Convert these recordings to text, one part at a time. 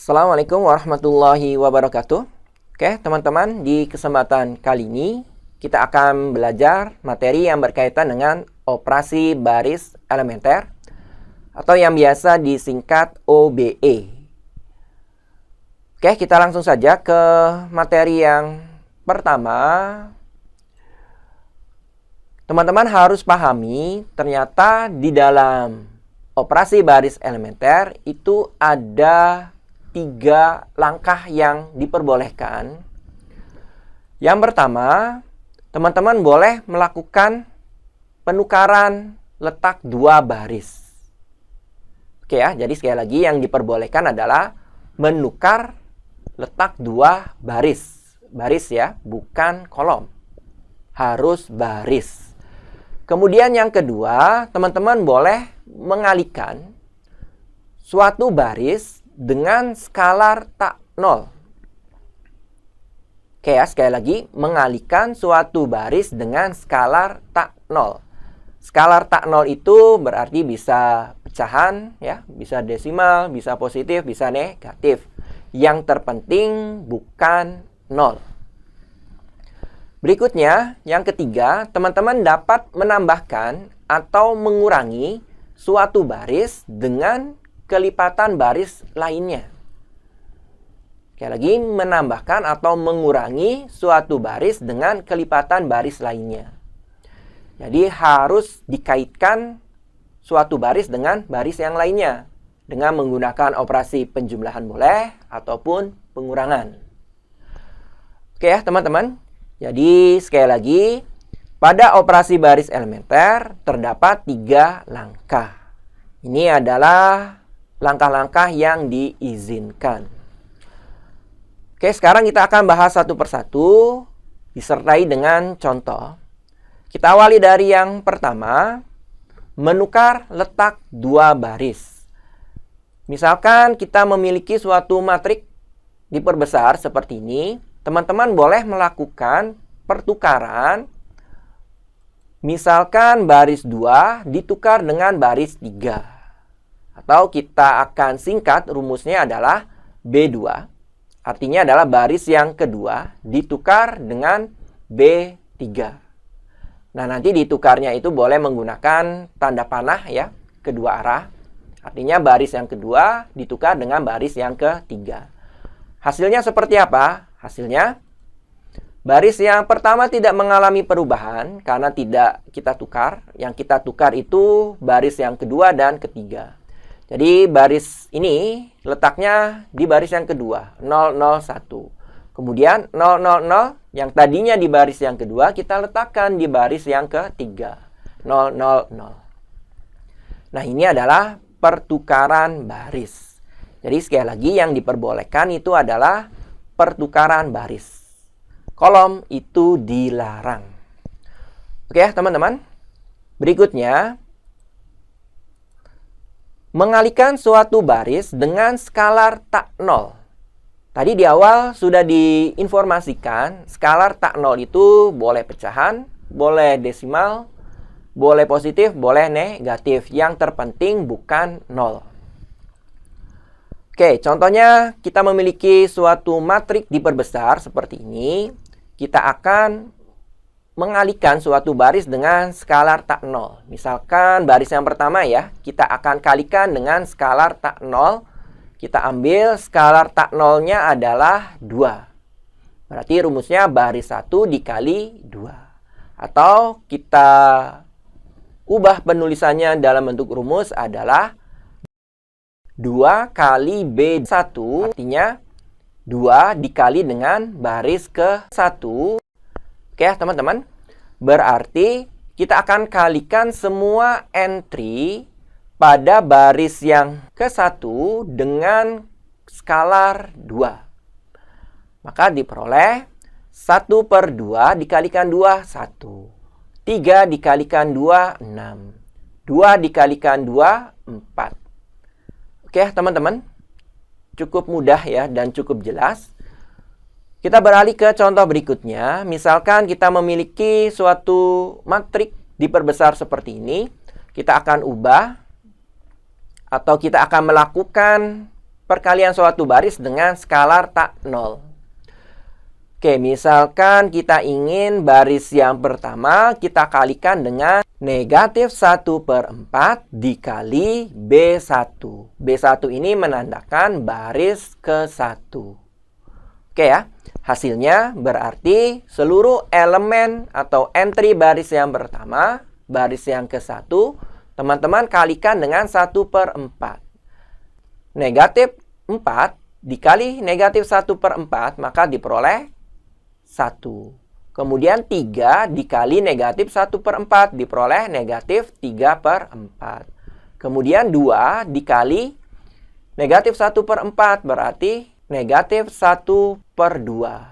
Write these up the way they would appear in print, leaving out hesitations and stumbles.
Assalamualaikum warahmatullahi wabarakatuh. Oke, teman-teman, di kesempatan kali ini kita akan belajar materi yang berkaitan dengan operasi baris elementer atau yang biasa disingkat OBE. Oke, kita langsung saja ke materi yang pertama. Teman-teman harus pahami ternyata di dalam operasi baris elementer itu ada 3 langkah yang diperbolehkan. Yang pertama, teman-teman boleh melakukan penukaran letak 2 baris. Oke ya, jadi sekali lagi yang diperbolehkan adalah menukar letak 2 baris. Baris ya, bukan kolom. Harus baris. Kemudian yang kedua, teman-teman boleh mengalihkan suatu baris dengan skalar tak 0. Oke ya, sekali lagi, mengalihkan suatu baris dengan skalar tak 0. Skalar tak 0 itu berarti bisa pecahan, ya, bisa desimal, bisa positif, bisa negatif. Yang terpenting bukan 0. Berikutnya, yang ketiga, teman-teman dapat menambahkan atau mengurangi suatu baris dengan kelipatan baris lainnya. Sekali lagi, menambahkan atau mengurangi suatu baris dengan kelipatan baris lainnya. Jadi harus dikaitkan suatu baris dengan baris yang lainnya dengan menggunakan operasi penjumlahan boleh ataupun pengurangan. Oke ya teman-teman. Jadi sekali lagi, pada operasi baris elementer terdapat 3 langkah. Ini adalah langkah-langkah yang diizinkan. Oke, sekarang kita akan bahas satu persatu disertai dengan contoh. Kita awali dari yang pertama, menukar letak 2 baris. Misalkan kita memiliki suatu matrik diperbesar seperti ini, teman-teman boleh melakukan pertukaran. Misalkan baris 2 ditukar dengan baris 3. Atau kita akan singkat rumusnya adalah B2. Artinya adalah baris yang kedua ditukar dengan B3. Nah, nanti ditukarnya itu boleh menggunakan tanda panah ya, kedua arah. Artinya baris yang kedua ditukar dengan baris yang ketiga. Hasilnya seperti apa? Hasilnya baris yang pertama tidak mengalami perubahan karena tidak kita tukar. Yang kita tukar itu baris yang kedua dan ketiga. Jadi baris ini letaknya di baris yang kedua, 001. Kemudian 000 yang tadinya di baris yang kedua kita letakkan di baris yang ketiga, 000. Nah, ini adalah pertukaran baris. Jadi sekali lagi yang diperbolehkan itu adalah pertukaran baris. Kolom itu dilarang. Oke ya teman-teman. Berikutnya, mengalihkan suatu baris dengan skalar tak 0. Tadi di awal sudah diinformasikan, skalar tak 0 itu boleh pecahan, boleh desimal, boleh positif, boleh negatif. Yang terpenting bukan 0. Oke, contohnya kita memiliki suatu matrik diperbesar seperti ini. Kita akan mengalihkan suatu baris dengan skalar tak 0. Misalkan baris yang pertama ya, kita akan kalikan dengan skalar tak 0. Kita ambil skalar tak 0-nya adalah 2. Berarti rumusnya baris 1 dikali 2. Atau kita ubah penulisannya dalam bentuk rumus adalah 2 kali B1. Artinya 2 dikali dengan baris ke-1. Oke ya teman-teman, berarti kita akan kalikan semua entry pada baris yang ke-1 dengan skalar 2. Maka diperoleh 1/2 dikalikan 2, 1. 3 dikalikan 2, 6. 2 dikalikan 2, 4. Oke ya teman-teman, cukup mudah ya dan cukup jelas. Kita beralih ke contoh berikutnya. Misalkan kita memiliki suatu matrik diperbesar seperti ini. Kita akan ubah atau kita akan melakukan perkalian suatu baris dengan skalar tak nol. Oke, misalkan kita ingin baris yang pertama kita kalikan dengan negatif 1/4 dikali B1. B1 ini menandakan baris ke-1. Oke ya, hasilnya berarti seluruh elemen atau entry baris yang pertama, baris yang ke-1, teman-teman kalikan dengan 1/4. Negatif 4 dikali negatif 1/4, maka diperoleh 1. Kemudian 3 dikali negatif 1/4 diperoleh negatif 3/4. Kemudian 2 dikali negatif 1/4 berarti negatif 1/2.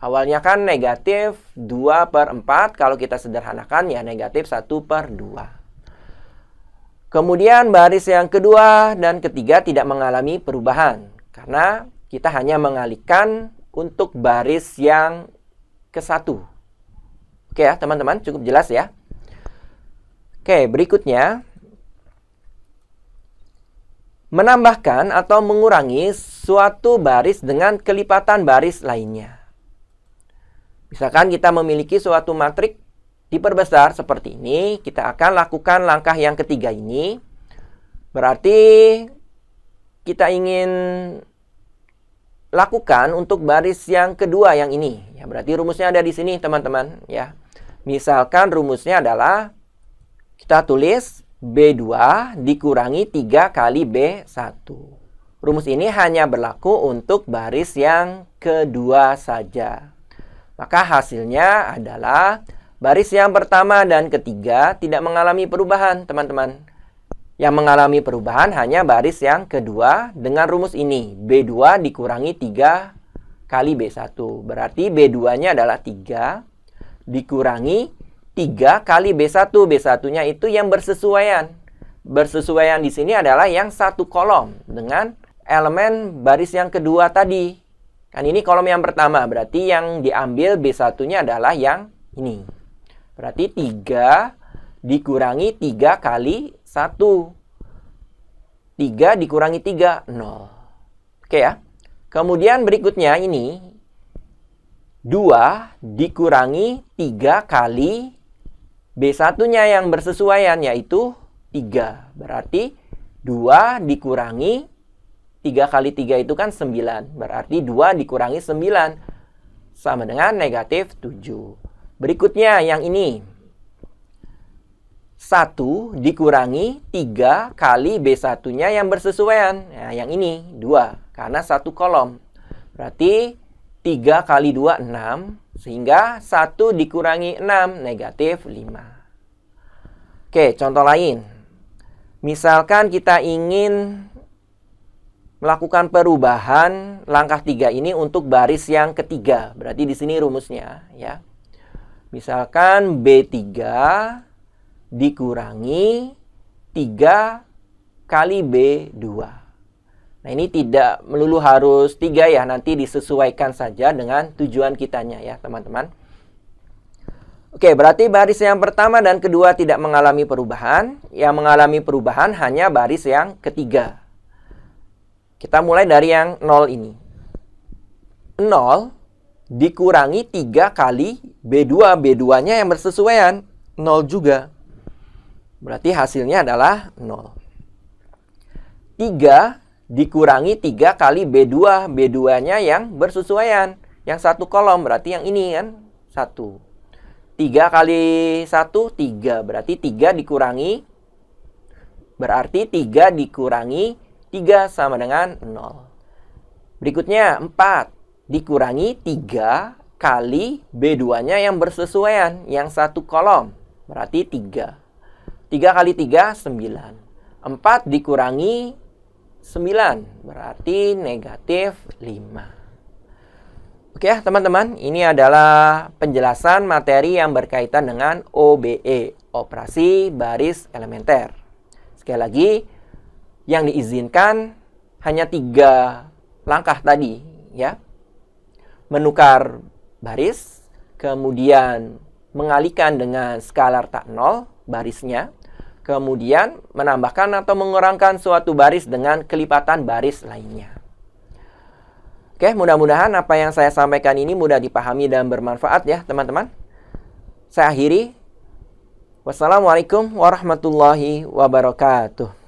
Awalnya kan negatif 2/4, kalau kita sederhanakan ya negatif 1/2. Kemudian baris yang kedua dan ketiga tidak mengalami perubahan, karena kita hanya mengalihkan untuk baris yang ke-1. Oke ya teman-teman, cukup jelas ya. Oke, berikutnya menambahkan atau mengurangi suatu baris dengan kelipatan baris lainnya. Misalkan kita memiliki suatu matrik diperbesar seperti ini, kita akan lakukan langkah yang ketiga ini. Berarti kita ingin lakukan untuk baris yang kedua yang ini. Ya, berarti rumusnya ada di sini, teman-teman, ya. Misalkan rumusnya adalah kita tulis B2 dikurangi 3 kali B1. Rumus ini hanya berlaku untuk baris yang kedua saja. Maka hasilnya adalah baris yang pertama dan ketiga tidak mengalami perubahan, teman-teman. Yang mengalami perubahan hanya baris yang kedua dengan rumus ini. B2 dikurangi 3 kali B1. Berarti B2-nya adalah 3 dikurangi 3 kali B1. B1-nya itu yang bersesuaian. Bersesuaian di sini adalah yang satu kolom dengan elemen baris yang kedua tadi. Kan ini kolom yang pertama. Berarti yang diambil B1-nya adalah yang ini. Berarti 3 dikurangi 3 kali 1. 3 dikurangi 3, 0. Oke ya. Kemudian berikutnya ini 2 dikurangi 3 kali B1-nya yang bersesuaian, yaitu 3. Berarti 2 dikurangi 3 kali 3 itu kan 9. Berarti 2 dikurangi 9 sama dengan negatif 7. Berikutnya yang ini. 1 dikurangi 3 kali B1-nya yang bersesuaian. Nah, yang ini 2. Karena satu kolom. Berarti 3 kali 2, 6. Sehingga 1 dikurangi 6, negatif 5. Oke, contoh lain. Misalkan kita ingin melakukan perubahan langkah 3 ini untuk baris yang ketiga. Berarti di sini rumusnya, ya. Misalkan B3 dikurangi 3 kali B2. Nah, ini tidak melulu harus 3 ya. Nanti disesuaikan saja dengan tujuan kitanya ya, teman-teman. Oke, berarti baris yang pertama dan kedua tidak mengalami perubahan. Yang mengalami perubahan hanya baris yang ketiga. Kita mulai dari yang 0 ini. 0 dikurangi 3 kali B2. B2-nya yang bersesuaian. 0 juga. Berarti hasilnya adalah 0. 3 dikurangi 3 kali B2. B2-nya yang bersesuaian. Yang satu kolom, berarti yang ini kan 1. 3 kali 1, 3. Berarti 3 dikurangi. Berarti 3 dikurangi 3 sama dengan 0. Berikutnya 4 dikurangi 3 kali B2-nya yang bersesuaian. Yang satu kolom. Berarti 3. 3 kali 3, 9. 4 dikurangi 9. Berarti negatif 5. Oke ya teman-teman. Ini adalah penjelasan materi yang berkaitan dengan OBE. Operasi baris elementer. Sekali lagi. Yang diizinkan hanya 3 langkah tadi. Ya. Menukar baris. Kemudian mengalihkan dengan skalar tak nol barisnya. Kemudian menambahkan atau mengurangkan suatu baris dengan kelipatan baris lainnya. Oke, mudah-mudahan apa yang saya sampaikan ini mudah dipahami dan bermanfaat ya, teman-teman. Saya akhiri. Wassalamualaikum warahmatullahi wabarakatuh.